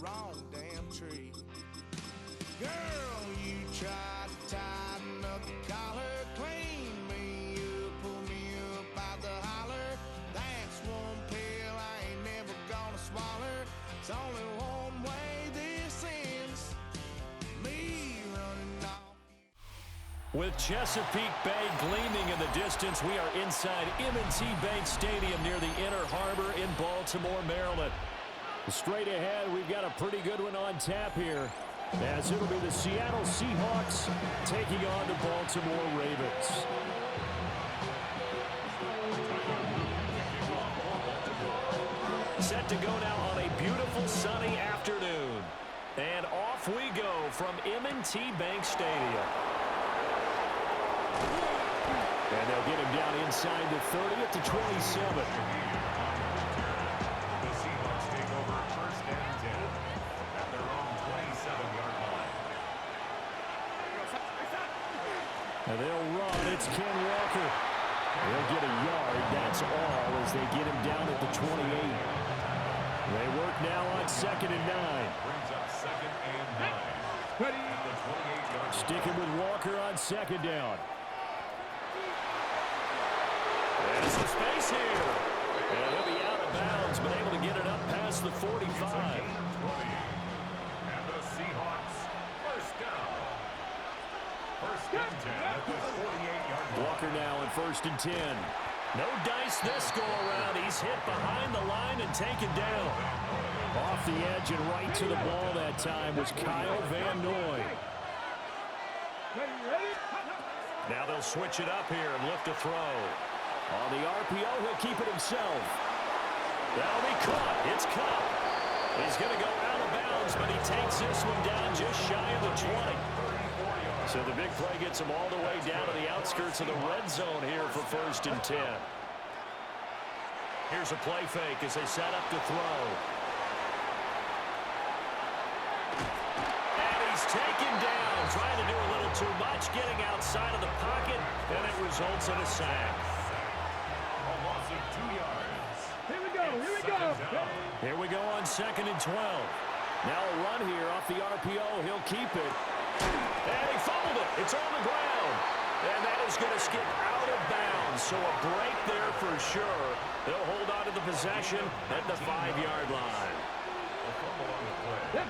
wrong damn tree. Girl, you try to tighten up the collar, clean me up, pull me up out the holler. That's one pill I ain't never gonna swallow. It's only one way this ends, me running off. With Chesapeake Bay gleaming in the distance, we are inside M&T Bank Stadium near the Inner Harbor in Baltimore, Maryland. Straight ahead, we've got a pretty good one on tap here, as it'll be the Seattle Seahawks taking on the Baltimore Ravens. Set to go now on a beautiful sunny afternoon. And off we go from M&T Bank Stadium. And they'll get him down inside the 30 at the 27. The Seahawks take over first and 10 at their own 27-yard line. And they'll run. It's Ken Walker. They'll get a yard. That's all as they get him down at the 28. They work now on 2nd and 9. Brings up 2nd and 9. Ready at the 28-yard line. Sticking with Walker on 2nd down. There's some space here. And he'll be out of bounds, but able to get it up past the 45. And the Seahawks, first down. First and 10 at the 48-yard line. Walker now in 1st and 10. No dice this go-around. He's hit behind the line and taken down. Off the edge and right to the ball that time was Kyle Van Noy. Now they'll switch it up here and look to throw. On the RPO, he'll keep it himself. That'll be caught. It's Cup. He's going to go out of bounds, but he takes this one down just shy of the 20. So the big play gets him all the way down to the outskirts of the red zone here for 1st and 10. Here's a play fake as they set up to throw. And he's taken down, trying to do a little too much, getting outside of the pocket, and it results in a sack. A loss of 2 yards. Here we go, here we go. Here we go on 2nd and 12. Now a run here off the RPO. He'll keep it. And he fumbled it. It's on the ground. And that is going to skip out of bounds. So a break there for sure. They'll hold on to the possession at the 5-yard line. A fumble on the play.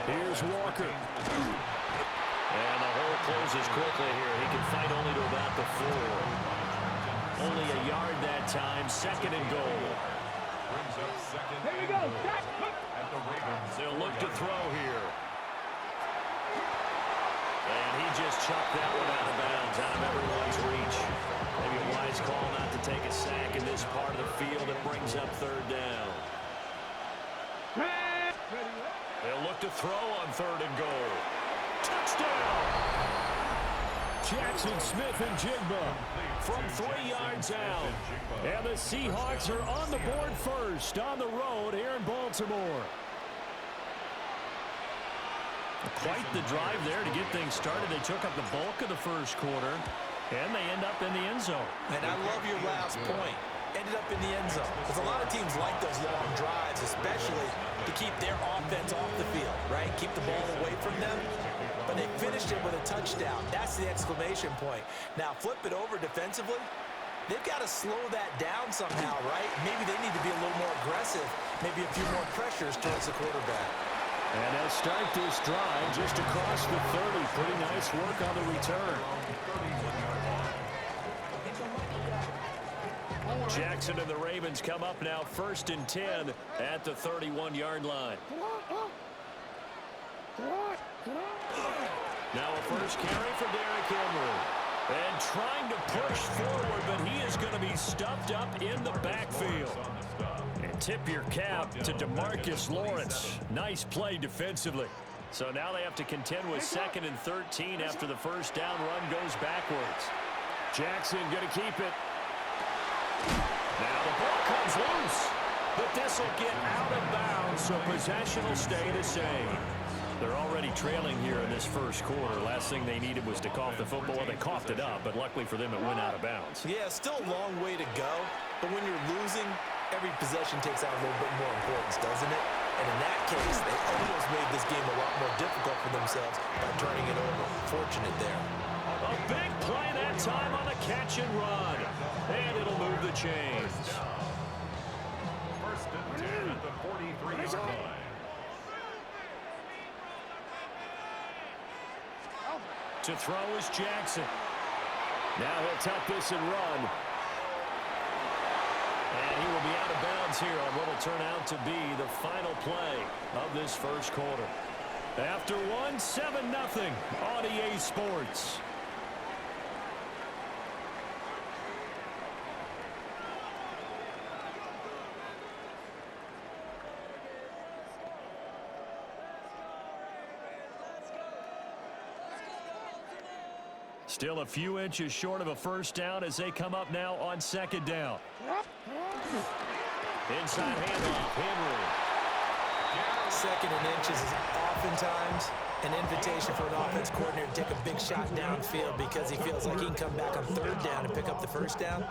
Here's Walker. And the hole closes quickly here. He can fight only to about the 4. Only a yard that time. 2nd and goal. Brings up 2nd Here we and go. goal at the Ravens. They'll look to throw here. And he just chucked that one out of bounds, out of everyone's reach. Maybe a wise call not to take a sack in this part of the field. It brings up 3rd down. They'll look to throw on 3rd and goal. Touchdown! Jackson Smith and Jigba from 3 yards out. And the Seahawks are on the board first on the road here in Baltimore. Quite the drive there to get things started. They took up the bulk of the first quarter, and they end up in the end zone. And I love your last point. Ended up in the end zone. Because a lot of teams like those long drives, especially to keep their offense off the field, right? Keep the ball away from them. But they finished it with a touchdown. That's the exclamation point. Now, flip it over defensively. They've got to slow that down somehow, right? Maybe they need to be a little more aggressive. Maybe a few more pressures towards the quarterback. And they'll start this drive just across the 30. Pretty nice work on the return. Jackson and the Ravens come up now 1st and 10 at the 31-yard line. Now a first carry for Derrick Henry. And trying to push forward, but he is going to be stuffed up in the backfield. And tip your cap to DeMarcus Lawrence. Nice play defensively. So now they have to contend with 2nd and 13 after the first down run goes backwards. Jackson going to keep it. Now the ball comes loose, but this will get out of bounds, so possession will stay the same. They're already trailing here in this first quarter. Last thing they needed was to cough the football. They coughed it up, but luckily for them, it went out of bounds. Yeah, still a long way to go, but when you're losing, every possession takes on a little bit more importance, doesn't it? And in that case, they almost made this game a lot more difficult for themselves by turning it over. Fortunate there. A big play that time on the catch and run. And it'll move the chains. First and 10 at the 43-yard line. To throw is Jackson. Now he'll tuck this and run. And he will be out of bounds here on what will turn out to be the final play of this first quarter. After one, 7-0 on EA Sports. Still a few inches short of a first down as they come up now on second down. Inside handoff, Henry. Second and inches is oftentimes an invitation for an offense coordinator to take a big shot downfield because he feels like he can come back on third down and pick up the first down.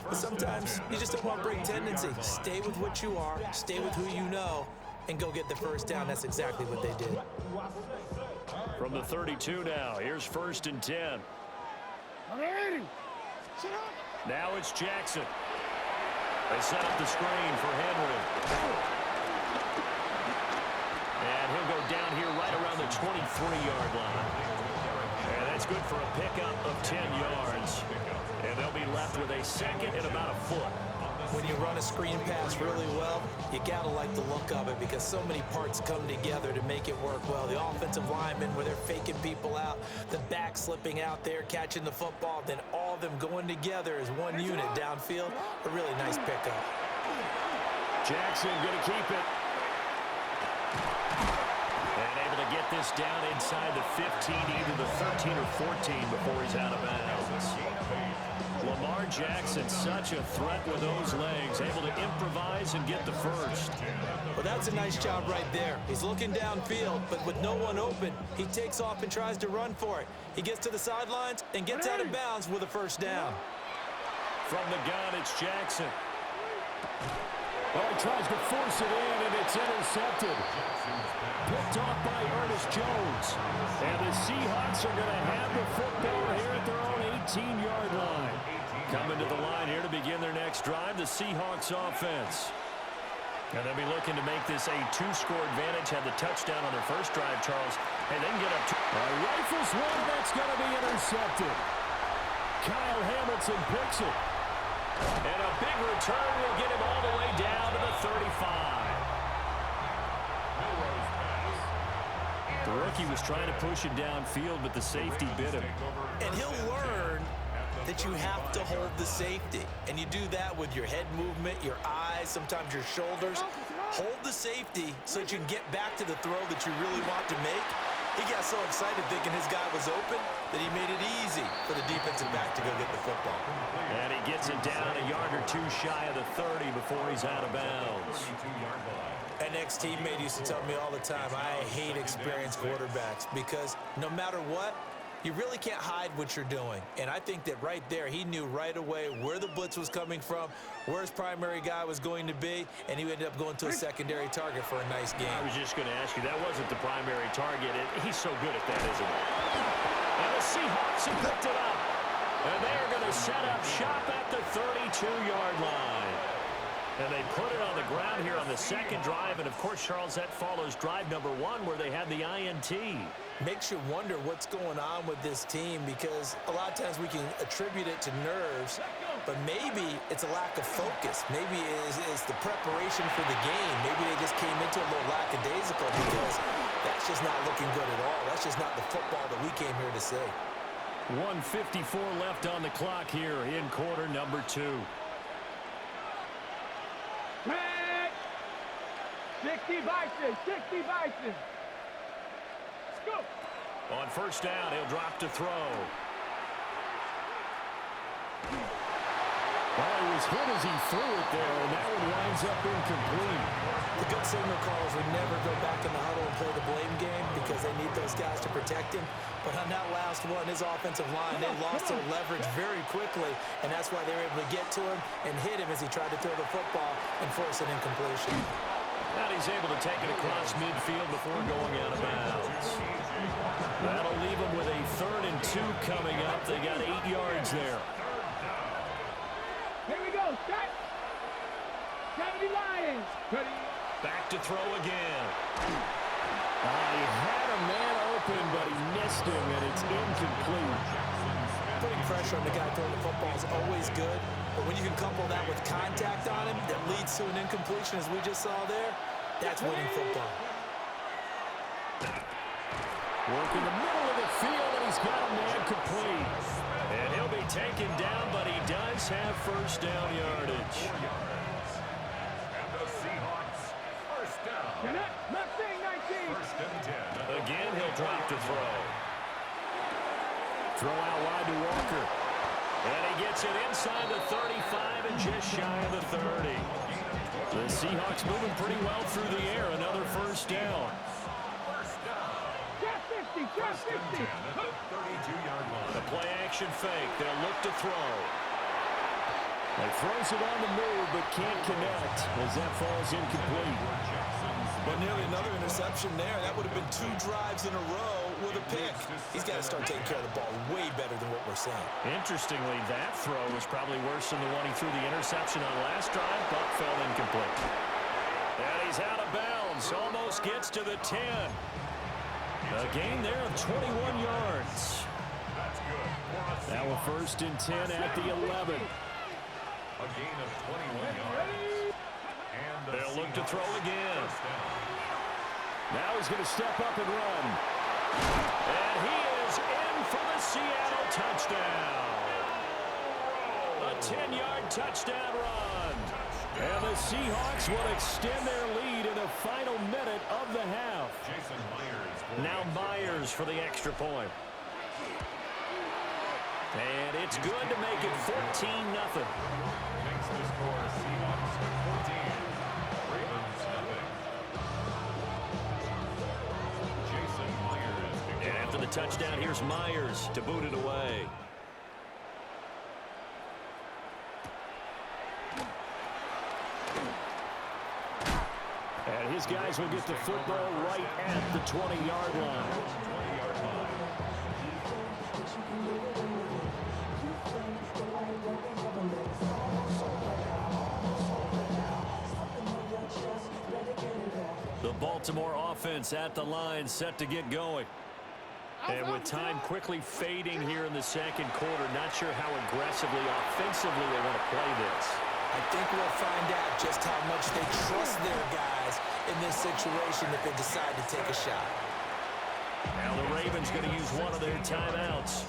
But sometimes you just don't want break tendency. Stay with what you are, stay with who you know, and go get the first down. That's exactly what they did. From the 32 now, here's first and 10. Now it's Jackson. They set up the screen for Henry. And he'll go down here right around the 23-yard line. And that's good for a pickup of 10 yards. And they'll be left with a second and about a foot. When you run a screen pass really well, you gotta like the look of it because so many parts come together to make it work well. The offensive linemen, where they're faking people out, the back slipping out there, catching the football, then all of them going together as one unit downfield. A really nice pickup. Jackson gonna keep it. And able to get this down inside the 15, either the 13 or 14 before he's out of bounds. Lamar Jackson, such a threat with those legs, able to improvise and get the first. Well, that's a nice job right there. He's looking downfield, but with no one open, he takes off and tries to run for it. He gets to the sidelines and gets out of bounds with a first down. From the gun, it's Jackson. Oh, he tries to force it in, and it's intercepted. Picked off by Ernest Jones. And the Seahawks are going to have the football here at their own 18-yard line. Coming to the line here to begin their next drive, the Seahawks offense. And they'll be looking to make this a two-score advantage. Had the touchdown on their first drive, Charles. Hey, they can get up to... Rifles one, that's going to be intercepted. Kyle Hamilton picks it. And a big return will get him all the way down to the 35. The rookie was trying to push it downfield, but the safety bit him. And he'll learn that you have to hold the safety. And you do that with your head movement, your eyes, sometimes your shoulders. Hold the safety so that you can get back to the throw that you really want to make. He got so excited thinking his guy was open that he made it easy for the defensive back to go get the football. And he gets it down a yard or two shy of the 30 before he's out of bounds. An ex-teammate used to tell me all the time, I hate experienced quarterbacks because no matter what, you really can't hide what you're doing. And I think that right there, he knew right away where the blitz was coming from, where his primary guy was going to be, and he ended up going to a secondary target for a nice game. I was just going to ask you, that wasn't the primary target. He's so good at that, isn't he? And the Seahawks have picked it up. And they are going to set up shop at the 32-yard line. And they put it on the ground here on the second drive. And, of course, Charles, that follows drive number 1 where they had the INT. Makes you wonder what's going on with this team because a lot of times we can attribute it to nerves, but maybe it's a lack of focus. Maybe it's the preparation for the game. Maybe they just came into a little lackadaisical because that's just not looking good at all. That's just not the football that we came here to see. 1:54 left on the clock here in quarter number 2. 60 Bison, 60 Bison. Go. On first down, he'll drop to throw. Well, he was hit as he threw it there, and that one winds up incomplete. The good signal callers would never go back in the huddle and play the blame game because they need those guys to protect him. But on that last one, his offensive line, they lost their leverage very quickly, and that's why they were able to get to him and hit him as he tried to throw the football and force an incompletion. And he's able to take it across midfield before going out of bounds. That'll leave him with a 3rd and 2 coming up. They got 8 yards there. Here we go. Set. 70 Lions. Ready. Back to throw again. He had a man open, but he missed him, and it's incomplete. Putting pressure on the guy throwing the football is always good, but when you can couple that with contact on him that leads to an incompletion, as we just saw there, that's winning football. Work in the middle of the field, and he's got a man complete. And he'll be taken down, but he does have first down yardage. And the Seahawks, first down. Mustang 19. First and 10. Again, he'll drop to throw. Throw out wide to Walker. And he gets it inside the 35 and just shy of the 30. The Seahawks moving pretty well through the air. Another first down. Trap 50. Trap 50. 32-yard line. The play action fake. They'll look to throw. He throws it on the move but can't connect as that falls incomplete. But nearly another interception there. That would have been 2 drives in a row with a pick. He's got to start taking care of the ball way better than what we're seeing. Interestingly, that throw was probably worse than the one he threw the interception on last drive, but fell incomplete. And he's out of bounds. Almost gets to the 10. A gain there of 21 yards. That's good. Now a first and 10 at the 11. A gain of 21 yards. And the They'll look to throw again. first down. Now he's going to step up and run. And he is in for the Seattle touchdown. A 10-yard touchdown run. And the Seahawks will extend their lead in the final minute of the half. Jason Myers. Now Myers for the extra point. And it's good to make it 14-0. Makes the score Seahawks 14. Ravens nothing. Jason Myers. And after the touchdown, here's Myers to boot it away. And his guys will get the football right at the 20-yard line. 20-yard line. The Baltimore offense at the line, set to get going. And with time quickly fading here in the second quarter, not sure how aggressively, offensively they want to play this. I think we'll find out just how much they trust their guys in this situation if they decide to take a shot. Now the Ravens going to use one of their timeouts,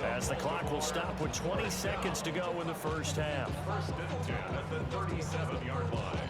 as the clock will stop with 20 seconds to go in the first half. First and 10 at the 37-yard line.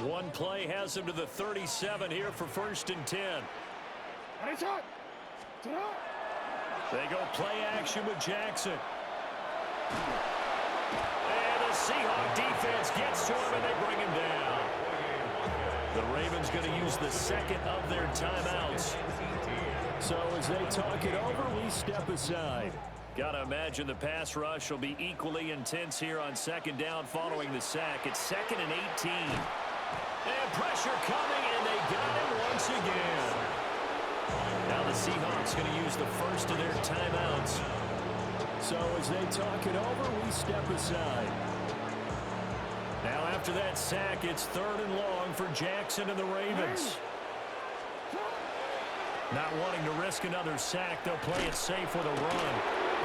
One play has him to the 37 here for first and 10. They go play action with Jackson. And the Seahawk defense gets to him and they bring him down. The Ravens going to use the second of their timeouts. So as they talk it over, we step aside. Got to imagine the pass rush will be equally intense here on second down following the sack. It's 2nd and 18. And pressure coming, and they got him once again. Now the Seahawks going to use the first of their timeouts. So as they talk it over, we step aside. Now after that sack, it's 3rd and long for Jackson and the Ravens. Not wanting to risk another sack, they'll play it safe with a run.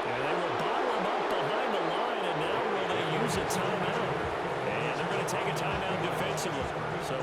And they will bottle him up behind the line, and now will they use a timeout? And they're going to take a timeout defensively. So